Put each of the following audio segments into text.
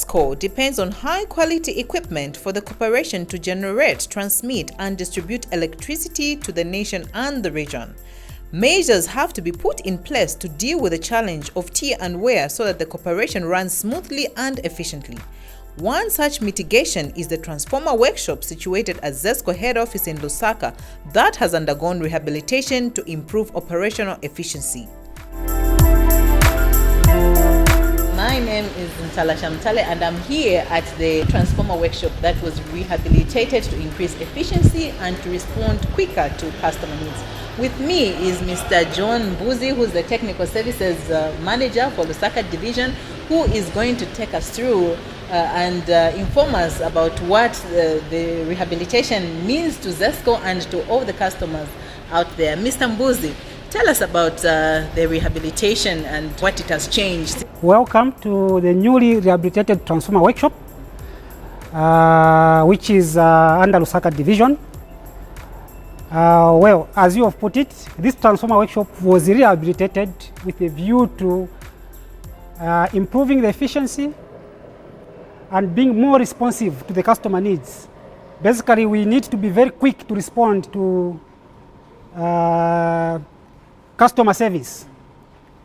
Zesco depends on high-quality equipment for the corporation to generate, transmit, and distribute electricity to the nation and the region. Measures have to be put in place to deal with the challenge of tear and wear so that the corporation runs smoothly and efficiently. One such mitigation is the transformer workshop situated at Zesco head office in Lusaka that has undergone rehabilitation to improve operational efficiency. My name is Ntalasha Mtale and I'm here at the transformer workshop that was rehabilitated to increase efficiency and to respond quicker to customer needs. With me is Mr. John Mbuzi, who's the Technical Services Manager for Lusaka Division, who is going to take us through and inform us about what the rehabilitation means to Zesco and to all the customers out there. Mr. Mbuzi, tell us about the rehabilitation and what it has changed. Welcome to the newly rehabilitated transformer workshop, which is under Lusaka Division. Well, as you have put it, this transformer workshop was rehabilitated with a view to improving the efficiency and being more responsive to the customer needs. Basically, we need to be very quick to respond to customer service.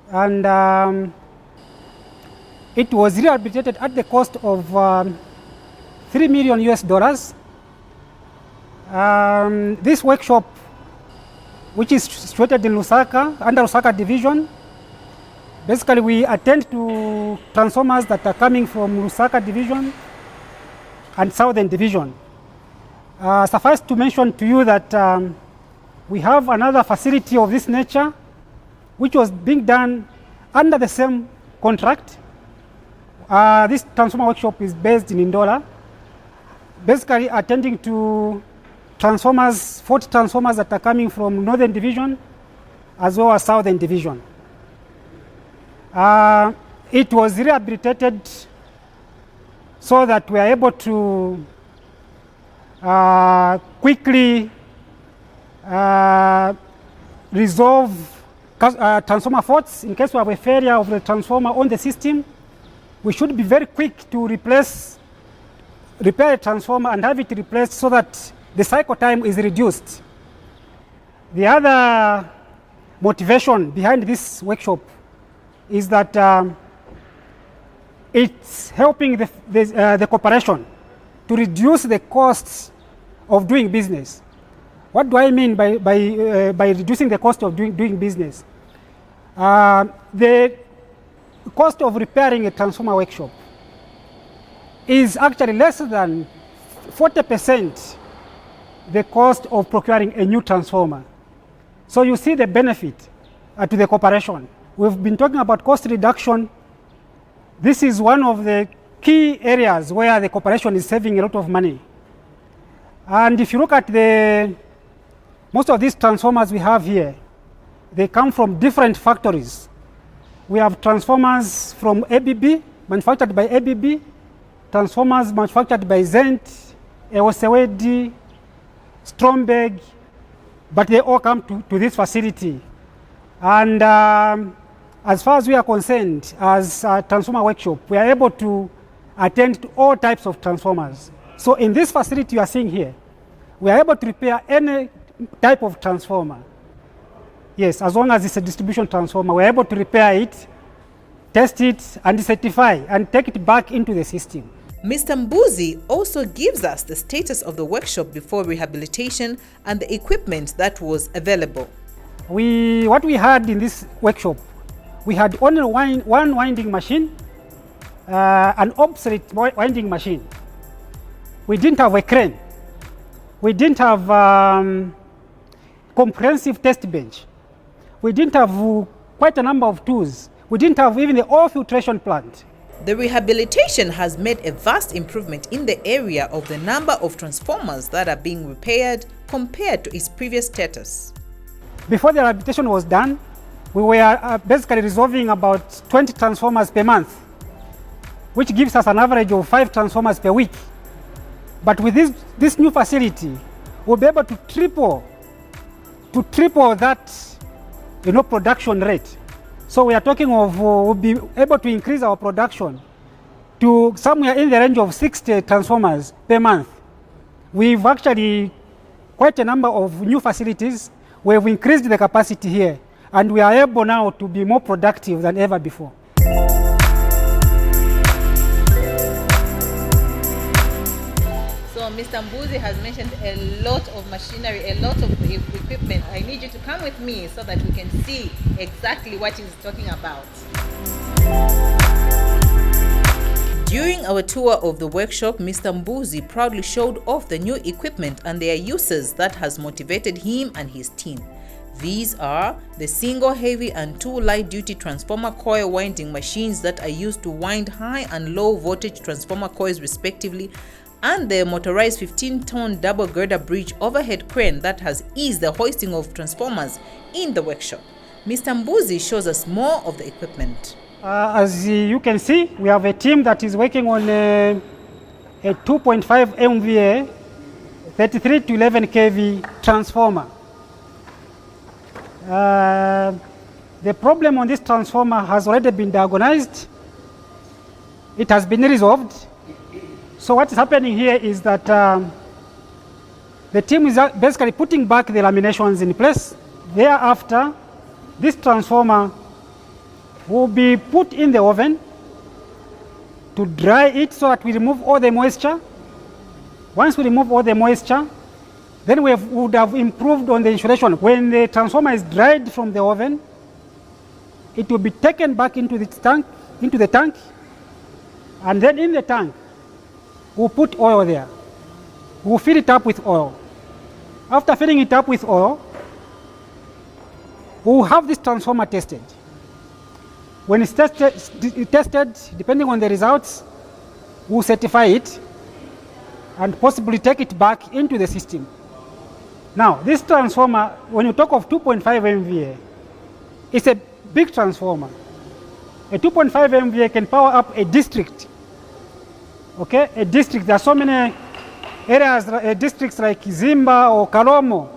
And it was rehabilitated at the cost of $3 million US. This workshop, which is situated in Lusaka, under Lusaka Division, basically we attend to transformers that are coming from Lusaka Division and Southern Division. Suffice to mention to you that we have another facility of this nature, which was being done under the same contract. This transformer workshop is based in Ndola, basically attending to transformers, 40 transformers that are coming from Northern Division as well as Southern Division. It was rehabilitated so that we are able to quickly resolve transformer faults. In case we have a failure of the transformer on the system, we should be very quick to repair a transformer and have it replaced so that the cycle time is reduced. The other motivation behind this workshop is that it's helping the corporation to reduce the costs of doing business. What do I mean by reducing the cost of doing business? The cost of repairing a transformer workshop is actually less than 40% the cost of procuring a new transformer. So you see the benefit to the corporation. We've been talking about cost reduction. This is one of the key areas where the corporation is saving a lot of money. And if you look at most of these transformers we have here, they come from different factories. We have transformers from ABB, manufactured by ABB, transformers manufactured by Zent, Ewosewedi, Stromberg, but they all come to this facility. And as far as we are concerned, as a transformer workshop, we are able to attend to all types of transformers. So in this facility you are seeing here, we are able to repair any type of transformer. Yes, as long as it's a distribution transformer, we're able to repair it, test it, and certify, and take it back into the system. Mr. Mbuzi also gives us the status of the workshop before rehabilitation and the equipment that was available. What we had in this workshop, we had only one winding machine, an obsolete winding machine. We didn't have a crane. We didn't have comprehensive test bench. We didn't have quite a number of tools. We didn't have even the oil filtration plant. The rehabilitation has made a vast improvement in the area of the number of transformers that are being repaired compared to its previous status. Before the rehabilitation was done, we were basically resolving about 20 transformers per month, which gives us an average of 5 transformers per week. But with this new facility, we'll be able to triple that production rate. So we are talking of we'll be able to increase our production to somewhere in the range of 60 transformers per month. We've actually quite a number of new facilities. We've increased the capacity here, and we are able now to be more productive than ever before. So Mr. Mbuzi has mentioned a lot of machinery, a lot of equipment. I need you to come with me so that we can see exactly what he's talking about. During our tour of the workshop, Mr. Mbuzi proudly showed off the new equipment and their uses that has motivated him and his team. These are the single heavy and two light duty transformer coil winding machines that are used to wind high and low voltage transformer coils respectively, and the motorized 15-ton double girder bridge overhead crane that has eased the hoisting of transformers in the workshop. Mr. Mbuzi shows us more of the equipment. As you can see, we have a team that is working on a 2.5 MVA 33 to 11 kV transformer. The problem on this transformer has already been diagnosed. It has been resolved. So what is happening here is that the team is basically putting back the laminations in place. Thereafter, this transformer will be put in the oven to dry it so that we remove all the moisture. Once we remove all the moisture, then we would have improved on the insulation. When the transformer is dried from the oven, it will be taken back into the tank, and then in the tank, we'll put oil there. We'll fill it up with oil. After filling it up with oil, we'll have this transformer tested. When it's tested, depending on the results, we'll certify it and possibly take it back into the system. Now, this transformer, when you talk of 2.5 MVA, it's a big transformer. A 2.5 MVA can power up a district. Okay, a district. There are so many areas, districts like Zimba or Kalomo.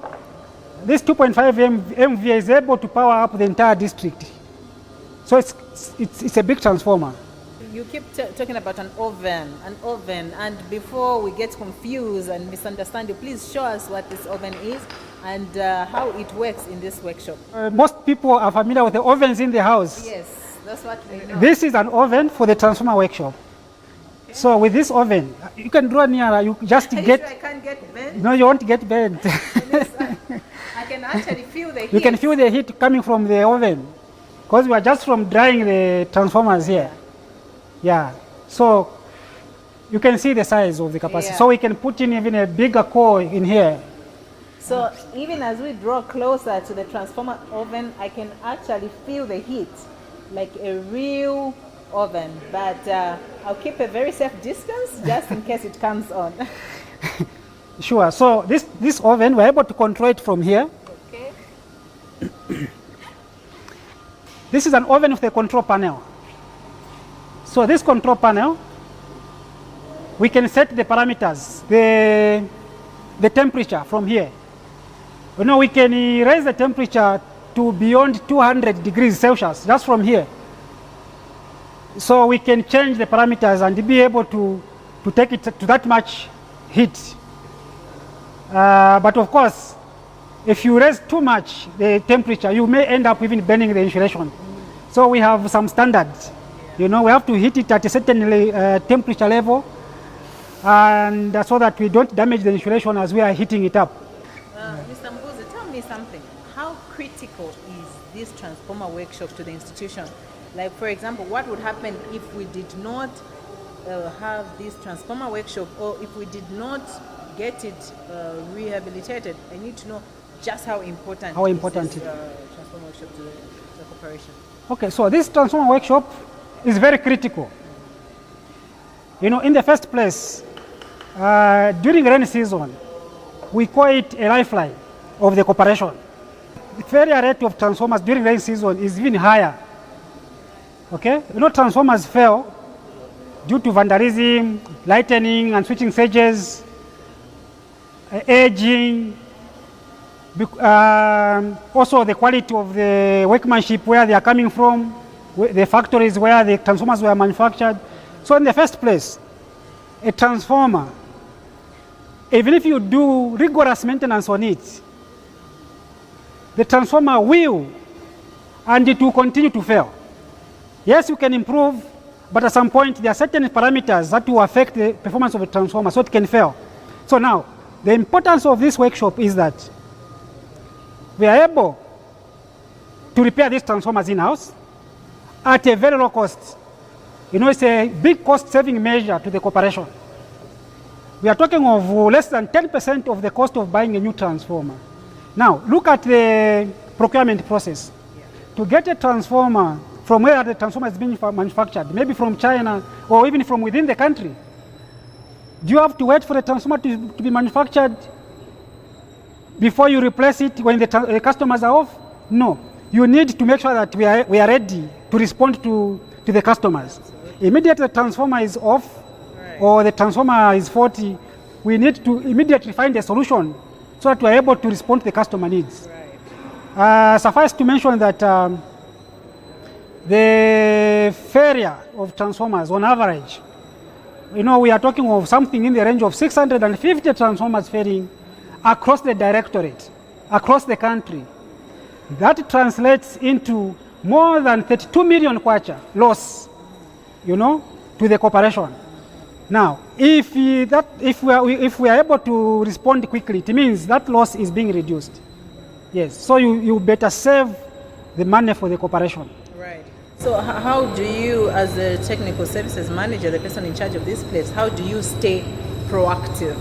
This 2.5 MVA is able to power up the entire district. So it's a big transformer. You keep talking about an oven, and before we get confused and misunderstand you, please show us what this oven is and how it works in this workshop. Most people are familiar with the ovens in the house. Yes, that's what we know. This is an oven for the transformer workshop. Okay. So with this oven, you can draw nearer, you just Are get... You sure I can't get bent? No, you won't get bent. I can actually feel the heat. You can feel the heat coming from the oven, because we are just from drying the transformers here. Yeah, so you can see the size of the capacity. Yeah. So we can put in even a bigger core in here. So even as we draw closer to the transformer oven, I can actually feel the heat like a real oven. But I'll keep a very safe distance just in case it comes on. Sure. So this oven, we're able to control it from here. Okay. This is an oven with a control panel. So this control panel, we can set the parameters, the temperature from here. You know, we can raise the temperature to beyond 200 degrees Celsius just from here. So we can change the parameters and be able to take it to that much heat. But of course, if you raise too much the temperature, you may end up even burning the insulation. So we have some standards. You know, we have to heat it at a certain temperature level, and so that we don't damage the insulation as we are heating it up. Mr. Mbuzi, tell me something. How critical is this transformer workshop to the institution? Like, for example, what would happen if we did not have this transformer workshop, or if we did not get it rehabilitated? I need to know just how important is this transformer workshop to the corporation. Okay, so this transformer workshop is very critical. You know, in the first place, during rainy season, we call it a lifeline of the corporation. The failure rate of transformers during rainy season is even higher. Okay, you know, transformers fail due to vandalism, lightening and switching surges, aging, also the quality of the workmanship, where they are coming from, the factories where the transformers were manufactured. So in the first place, a transformer, even if you do rigorous maintenance on it, the transformer will, and it will continue to fail. Yes, you can improve, but at some point there are certain parameters that will affect the performance of a transformer, so it can fail. So now, the importance of this workshop is that we are able to repair these transformers in-house at a very low cost. You know, it's a big cost-saving measure to the corporation. We are talking of less than 10% of the cost of buying a new transformer. Now, look at the procurement process. To get a transformer from where the transformer is being manufactured, maybe from China or even from within the country, do you have to wait for the transformer to be manufactured before you replace it when the customers are off? No. You need to make sure that we are ready to respond to the customers. Immediately the transformer is off, right, or the transformer is faulty, we need to immediately find a solution so that we are able to respond to the customer needs. Right. Suffice to mention that the failure of transformers on average, you know, we are talking of something in the range of 650 transformers failing across the directorate, across the country. That translates into more than 32 million kwacha loss, you know, to the corporation. Now, if we are able to respond quickly, it means that loss is being reduced. Yes, so you better save the money for the corporation. Right. So how do you, as a technical services manager, the person in charge of this place, how do you stay proactive?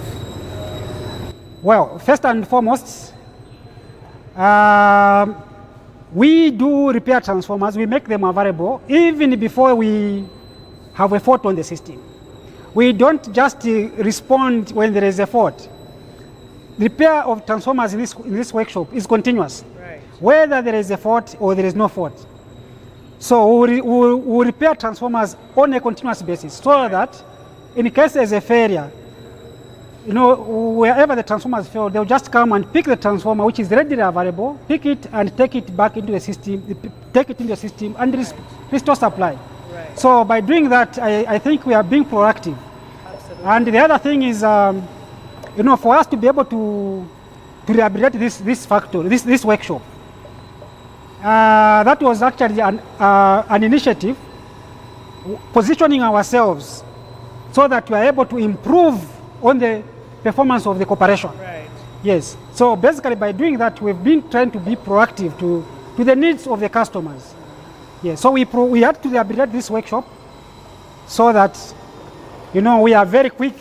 Well, first and foremost, we do repair transformers. We make them available even before we have a fault on the system. We don't just respond when there is a fault. Repair of transformers in this workshop is continuous, right, whether there is a fault or there is no fault. So we'll repair transformers on a continuous basis so that in case there is a failure, you know, wherever the transformers fail, they'll just come and pick the transformer which is readily available, pick it and take it back into the system, and restore supply. Right. So by doing that, I think we are being proactive. Absolutely. And the other thing is, you know, for us to be able to rehabilitate this factory, this workshop, that was actually an initiative positioning ourselves so that we are able to improve on the performance of the corporation. Right. Yes. So basically by doing that, we've been trying to be proactive to the needs of the customers. Yes. So we had to rehabilitate this workshop so that, you know, we are very quick,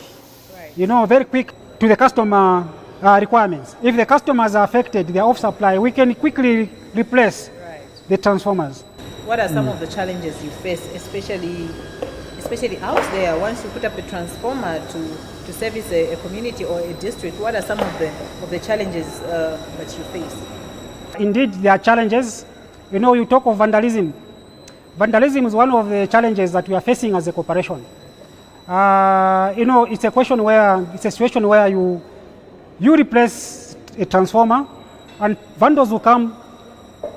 right, you know, very quick to the customer requirements. If the customers are affected, they are off supply, we can quickly replace, right, the transformers. What are some of the challenges you face, especially out there, once you put up a transformer to service a community or a district? What are some of the challenges that you face? Indeed, there are challenges. You know, you talk of vandalism. Vandalism is one of the challenges that we are facing as a corporation. You know, it's a situation where you replace a transformer and vandals will come,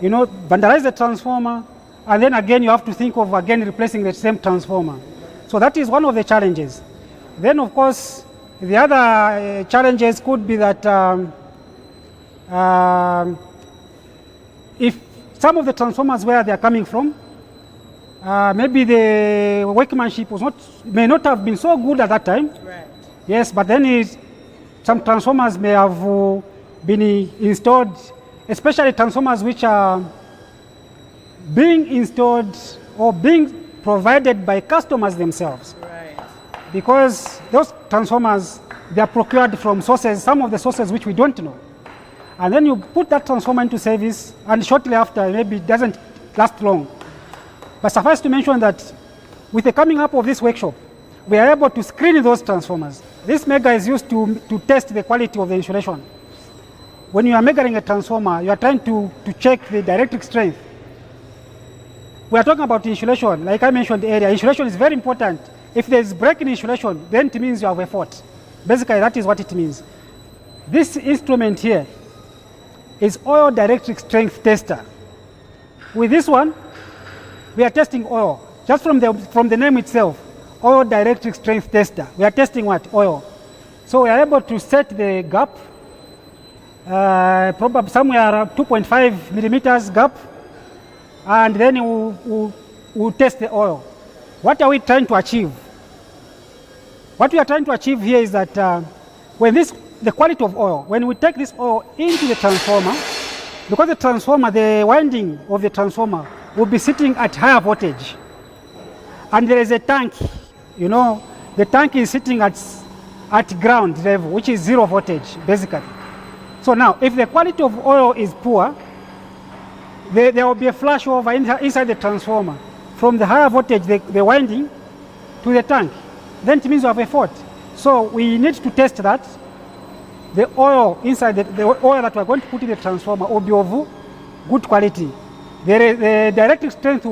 you know, vandalize the transformer, and then again you have to think of again replacing the same transformer. So that is one of the challenges. Then of course, the other challenges could be that if some of the transformers where they are coming from, maybe the workmanship may not have been so good at that time. Right. Yes, but then some transformers may have been installed, especially transformers which are being installed or being provided by customers themselves. Right. Because those transformers, they are procured from sources, some of the sources which we don't know. And then you put that transformer into service, and shortly after, maybe it doesn't last long. But suffice to mention that with the coming up of this workshop, we are able to screen those transformers. This mega is used to test the quality of the insulation. When you are measuring a transformer, you are trying to check the dielectric strength. We are talking about insulation. Like I mentioned earlier, insulation is very important. If there is break in insulation, then it means you have a fault. Basically, that is what it means. This instrument here is oil dielectric strength tester. With this one, we are testing oil. Just from the name itself, oil dielectric strength tester. We are testing what? Oil. So we are able to set the gap, probably somewhere 2.5 millimeters gap, and then we'll test the oil. What are we trying to achieve? What we are trying to achieve here is that the quality of oil, when we take this oil into the transformer, because the transformer, the winding of the transformer will be sitting at higher voltage, and there is a tank, you know, the tank is sitting at ground level, which is 0 voltage, basically. So now, if the quality of oil is poor, there will be a flashover inside the transformer from the higher voltage, the winding, to the tank. Then it means you have a fault. So we need to test that the oil inside, the oil that we are going to put in the transformer will be of good quality. The dielectric strength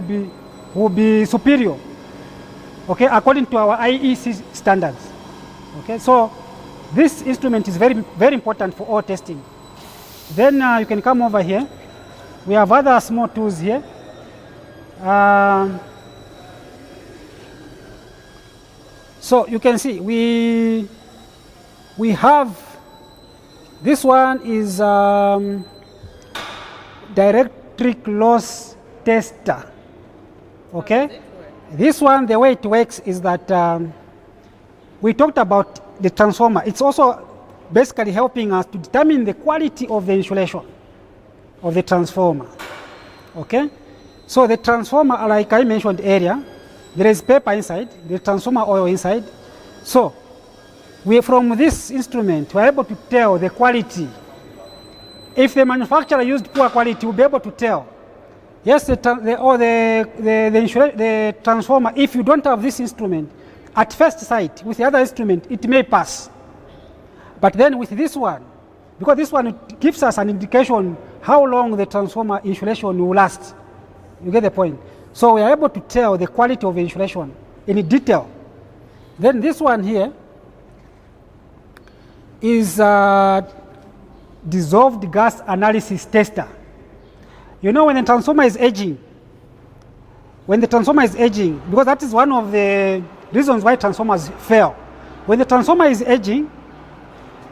will be superior, okay, according to our IEC standards. Okay, so this instrument is very, very important for oil testing. Then you can come over here. We have other small tools here. So you can see we have, this one is dielectric loss tester. Okay, this one, the way it works is that we talked about the transformer. It's also basically helping us to determine the quality of the insulation of the transformer. Okay, so the transformer, like I mentioned earlier, there is paper inside, the transformer oil inside. So from this instrument, we're able to tell the quality. If the manufacturer used poor quality, we'll be able to tell. Yes, the transformer, if you don't have this instrument, at first sight, with the other instrument, it may pass. But then with this one, because this one gives us an indication how long the transformer insulation will last. You get the point? So we are able to tell the quality of the insulation in detail. Then this one here is a dissolved gas analysis tester. You know, when the transformer is aging, because that is one of the reasons why transformers fail. When the transformer is aging,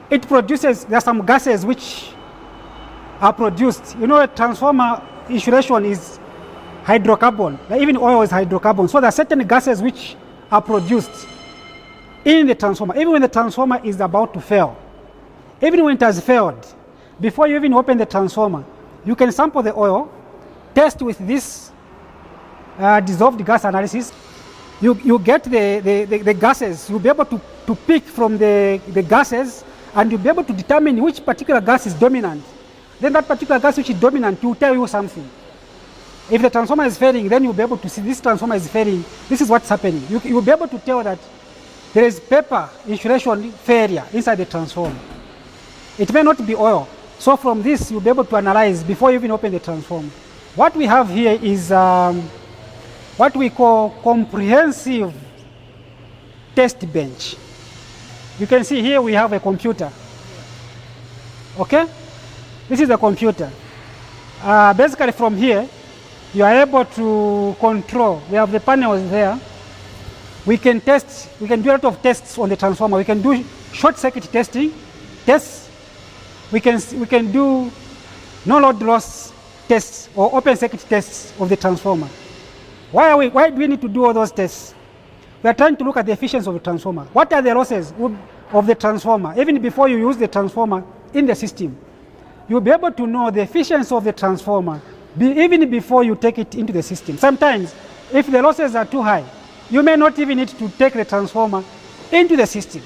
it produces, there are some gases which are produced. You know, a transformer insulation is hydrocarbon, even oil is hydrocarbon. So there are certain gases which are produced in the transformer, even when the transformer is about to fail. Even when it has failed, before you even open the transformer, you can sample the oil, test with this dissolved gas analysis. You get the gases. You'll be able to pick from the gases, and you'll be able to determine which particular gas is dominant. Then that particular gas which is dominant will tell you something. If the transformer is failing, then you'll be able to see this transformer is failing. This is what's happening. You'll be able to tell that there is paper insulation failure inside the transformer. It may not be oil. So from this, you'll be able to analyze before you even open the transformer. What we have here is what we call comprehensive test bench. You can see here we have a computer. Okay? This is a computer. Basically from here, you are able to control. We have the panels there. We can test, we can do a lot of tests on the transformer. We can do short circuit tests. We can do no load loss tests or open circuit tests of the transformer. Why do we need to do all those tests? We are trying to look at the efficiency of the transformer. What are the losses of the transformer? Even before you use the transformer in the system, you'll be able to know the efficiency of the transformer even before you take it into the system. Sometimes, if the losses are too high, you may not even need to take the transformer into the system.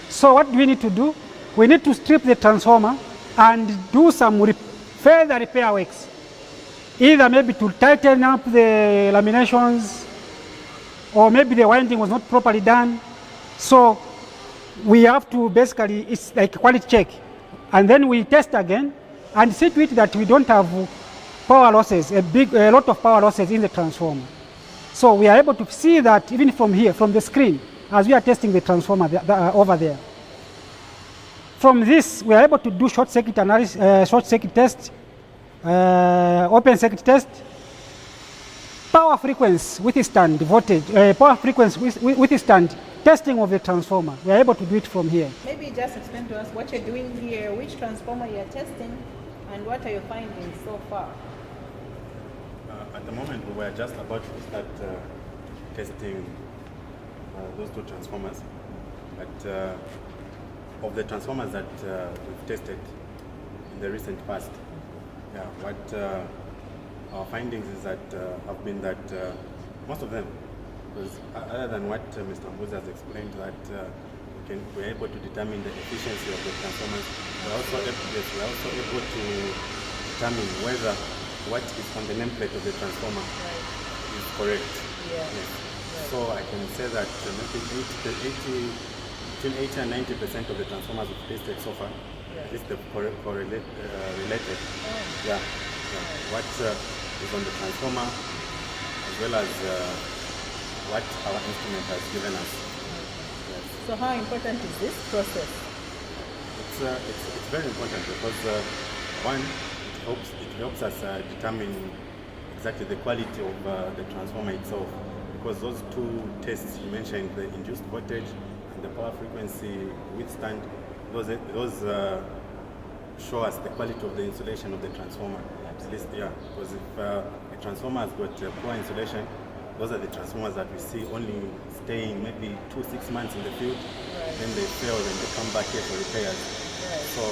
So what do we need to do? We need to strip the transformer and do some further repair works. Either maybe to tighten up the laminations, or maybe the winding was not properly done. So we have to basically, it's like a quality check. And then we test again and see to it that we don't have power losses, a lot of power losses in the transformer. So we are able to see that even from here, from the screen, as we are testing the transformer over there. From this, we are able to do short circuit analysis, short circuit test, open circuit test. power frequency withstand voltage, power frequency withstand testing of the transformer. We are able to do it from here. Maybe just explain to us what you're doing here, which transformer you're testing, and what are your findings so far? At the moment, we were just about to start testing those two transformers. But of the transformers that we've tested in the recent past, what our findings is that have been that most of them, because other than what Mr. Mbuzi has explained, that we're able to determine the efficiency of the transformers. We're also able to determine whether what is on the nameplate of the transformer is correct. Yeah. Yes. Right. So I can say that between 80 and 90% of the transformers we've tested so far, at least the related. Oh. Yeah. What is on the transformer, as well as what our instrument has given us. Yes. So how important is this process? It's very important because one, it helps us determine exactly the quality of the transformer itself, because those two tests you mentioned, the induced voltage and the power frequency withstand, those show us the quality of the insulation of the transformer. At least, because if a transformer has got poor insulation, those are the transformers that we see only staying maybe 2-6 months in the field, then they fail, then they come back here for repairs. So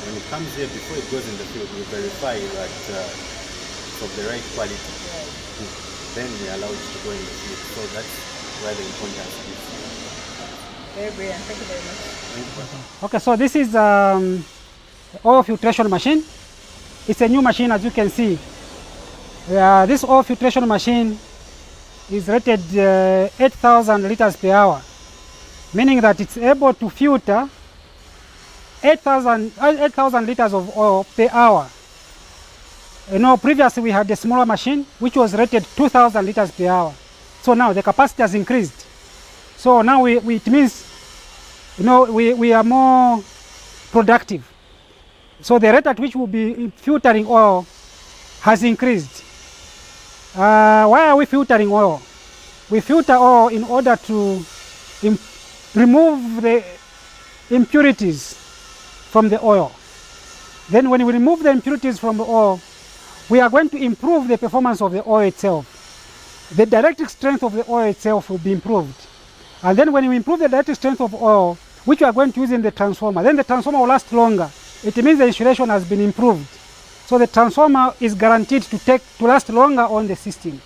when it comes here, before it goes in the field, we verify that it's of the right quality. Then we allow it to go in the field. So that's where the importance is. Very brilliant. Thank you very much. Thank you. Okay, so this is oil filtration machine. It's a new machine, as you can see. This oil filtration machine is rated 8,000 liters per hour, meaning that it's able to filter 8,000 liters of oil per hour. You know, previously we had a smaller machine which was rated 2,000 liters per hour. So now the capacity has increased. So now it means, you know, we are more productive. So the rate at which we'll be filtering oil has increased. Why are we filtering oil? We filter oil in order to remove the impurities from the oil. Then when we remove the impurities from the oil, we are going to improve the performance of the oil itself. The dielectric strength of the oil itself will be improved. And then when we improve the dielectric strength of oil, which we are going to use in the transformer, then the transformer will last longer. It means the insulation has been improved. So the transformer is guaranteed to last longer on the system.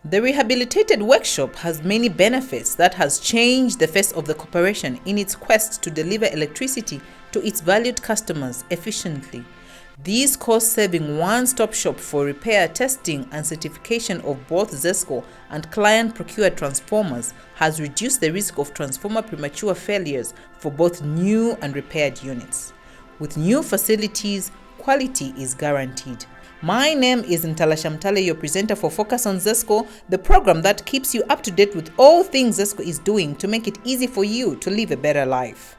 The rehabilitated workshop has many benefits that has changed the face of the corporation in its quest to deliver electricity to its valued customers efficiently. These cost-saving one-stop shop for repair, testing and certification of both Zesco and client-procured transformers has reduced the risk of transformer premature failures for both new and repaired units. With new facilities, quality is guaranteed. My name is Ntalasha Mtale, your presenter for Focus on Zesco, the program that keeps you up to date with all things Zesco is doing to make it easy for you to live a better life.